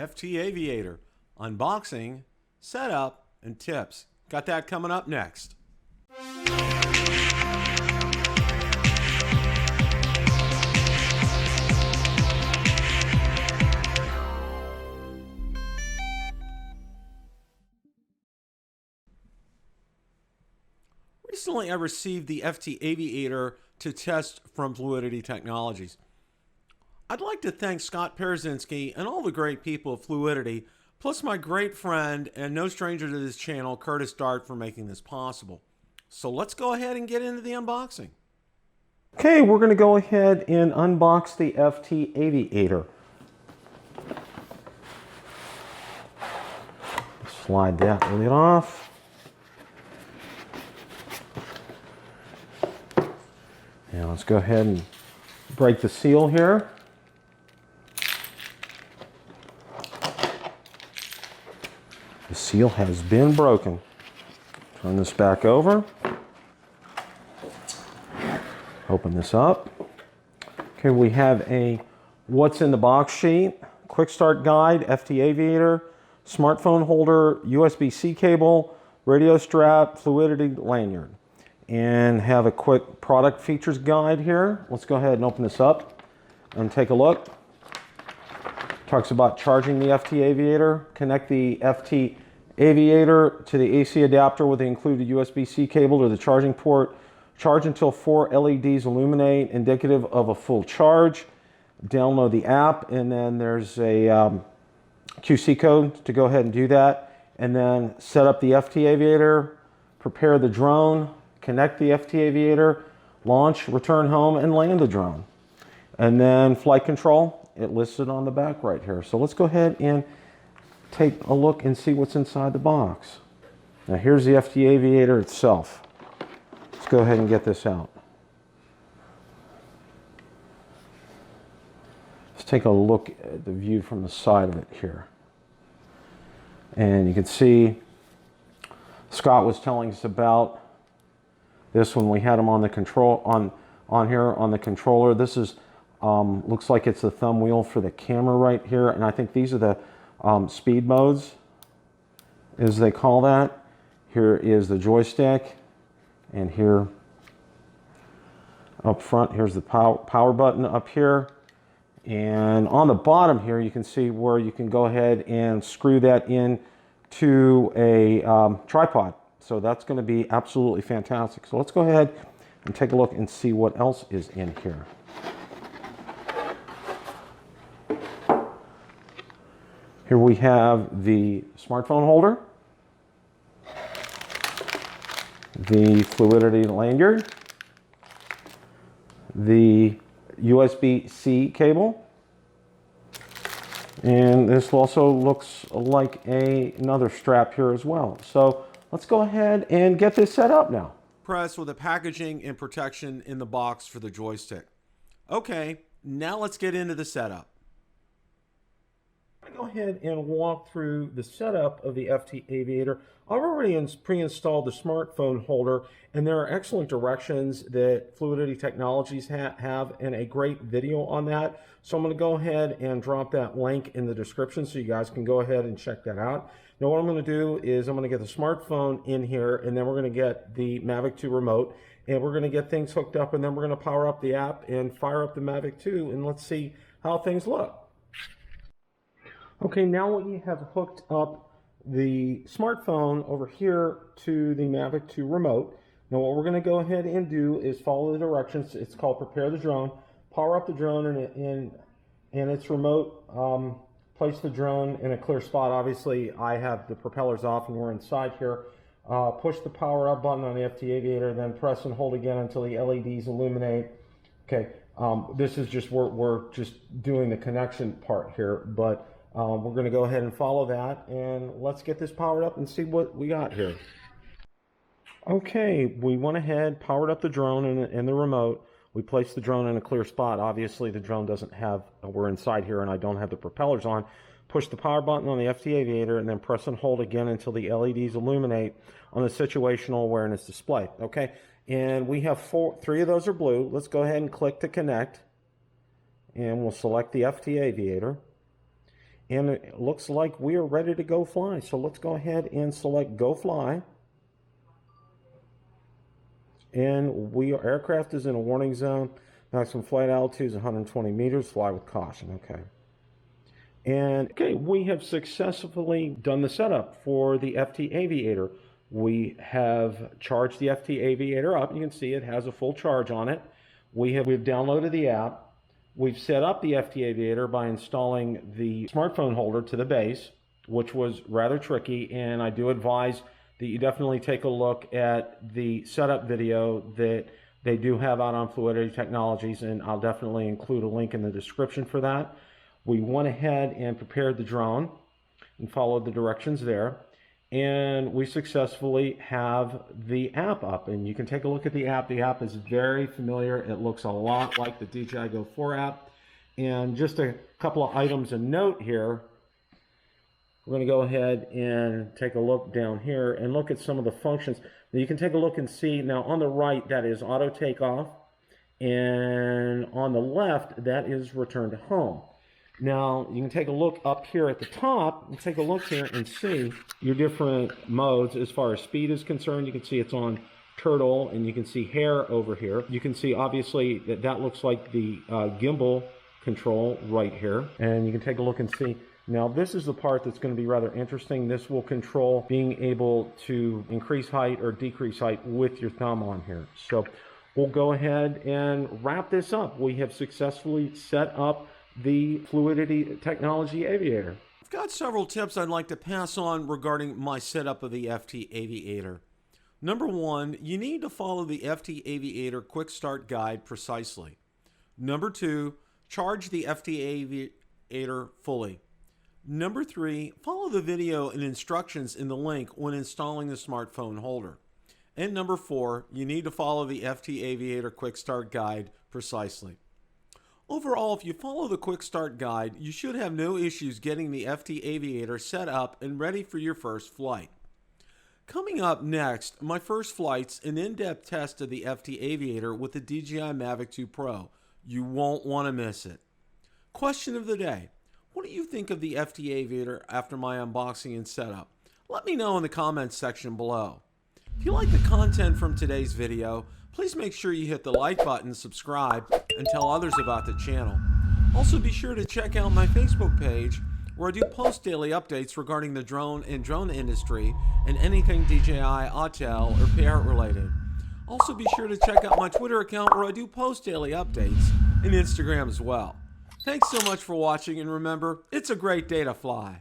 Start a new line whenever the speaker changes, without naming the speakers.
FT Aviator, unboxing, setup, and tips. Got that coming up next. Recently, I received the FT Aviator to test from Fluidity Technologies. I'd like to thank Scott Parazynski and all the great people of Fluidity, plus my great friend and no stranger to this channel, Curtis Dart, for making this possible. So let's go ahead and get into the unboxing. Okay, we're going to go ahead and unbox the FT Aviator. Slide that lid off. Now let's go ahead and break the seal here. The seal has been broken. Turn this back over. Open this up. Okay, we have a what's in the box sheet, quick start guide, FT Aviator, smartphone holder, USB-C cable, radio strap, Fluidity lanyard. And have a quick product features guide here. Let's go ahead and open this up and take a look. Talks about charging the FT Aviator. Connect the FT Aviator to the AC adapter with the included USB-C cable to the charging port. Charge until 4 LEDs illuminate, indicative of a full charge. Download the app, and then there's a QC code to go ahead and do that. And then set up the FT Aviator, prepare the drone, connect the FT Aviator, launch, return home, and land the drone. And then flight control, it listed on the back right here. So let's go ahead and take a look and see what's inside the box. Now here's the FT Aviator itself. Let's go ahead and get this out. Let's take a look at the view from the side of it here. And you can see Scott was telling us about this when we had him on the control on here on the controller. This is looks like it's the thumb wheel for the camera right here, and I think these are the speed modes, as they call that. Here is the joystick, and here up front, here's the power button up here. And on the bottom here, you can see where you can go ahead and screw that in to a tripod. So that's going to be absolutely fantastic. So let's go ahead and take a look and see what else is in here. Here we have the smartphone holder, the Fluidity lanyard, the USB-C cable, and this also looks like another strap here as well. So let's go ahead and get this set up now. Press with the packaging and protection in the box for the joystick. Okay, now let's get into the setup. I'm going to go ahead and walk through the setup of the FT Aviator. I've already pre-installed the smartphone holder, and there are excellent directions that Fluidity Technologies have and a great video on that. So I'm going to go ahead and drop that link in the description so you guys can go ahead and check that out. Now what I'm going to do is I'm going to get the smartphone in here, and then we're going to get the Mavic 2 remote, and we're going to get things hooked up, and then we're going to power up the app and fire up the Mavic 2, and let's see how things look. Okay, now we have hooked up the smartphone over here to the Mavic 2 remote. Now what we're going to go ahead and do is follow the directions. It's called prepare the drone, power up the drone and its remote, place the drone in a clear spot. Obviously I have the propellers off and we're inside here. Push the power up button on the FT Aviator, then press and hold again until the LEDs illuminate. Okay, this is just, we're just doing the connection part here, but we're going to go ahead and follow that, and let's get this powered up and see what we got here. Okay, we went ahead, powered up the drone and the remote. We placed the drone in a clear spot. Obviously the drone doesn't have, we're inside here and I don't have the propellers on. Push the power button on the FT Aviator and then press and hold again until the LEDs illuminate on the situational awareness display. Okay, and we have three of those are blue. Let's go ahead and click to connect, and we'll select the FT Aviator. And it looks like we are ready to go fly. So let's go ahead and select Go Fly. And aircraft is in a warning zone. Maximum flight altitude is 120 meters. Fly with caution. Okay. And okay, we have successfully done the setup for the FT Aviator. We have charged the FT Aviator up. You can see it has a full charge on it. We've downloaded the app. We've set up the FT Aviator by installing the smartphone holder to the base, which was rather tricky, and I do advise that you definitely take a look at the setup video that they do have out on Fluidity Technologies, and I'll definitely include a link in the description for that. We went ahead and prepared the drone and followed the directions there, and we successfully have the app up, and you can take a look at the app. The app is very familiar. It looks a lot like the DJI Go 4 app. And just a couple of items of note here. We're going to go ahead and take a look down here and look at some of the functions. Now you can take a look and see, now on the right, that is auto takeoff, and on the left, that is return to home. Now, you can take a look up here at the top, and take a look here and see your different modes as far as speed is concerned. You can see it's on turtle, and you can see hair over here. You can see, obviously, that looks like the gimbal control right here. And you can take a look and see, now this is the part that's going to be rather interesting. This will control being able to increase height or decrease height with your thumb on here. So we'll go ahead and wrap this up. We have successfully set up the Fluidity Technology Aviator. I've got several tips I'd like to pass on regarding my setup of the FT Aviator. Number one, you need to follow the FT Aviator Quick Start Guide precisely. Number two, charge the FT Aviator fully. Number three, follow the video and instructions in the link when installing the smartphone holder. And number four, you need to follow the FT Aviator Quick Start Guide precisely. Overall, if you follow the Quick Start Guide, you should have no issues getting the FT Aviator set up and ready for your first flight. Coming up next, my first flight's an in-depth test of the FT Aviator with the DJI Mavic 2 Pro. You won't want to miss it. Question of the day. What do you think of the FT Aviator after my unboxing and setup? Let me know in the comments section below. If you like the content from today's video, please make sure you hit the like button, subscribe, and tell others about the channel. Also be sure to check out my Facebook page where I do post daily updates regarding the drone and drone industry and anything DJI, Autel, or Parrot related. Also be sure to check out my Twitter account where I do post daily updates, and Instagram as well. Thanks so much for watching, and remember, it's a great day to fly.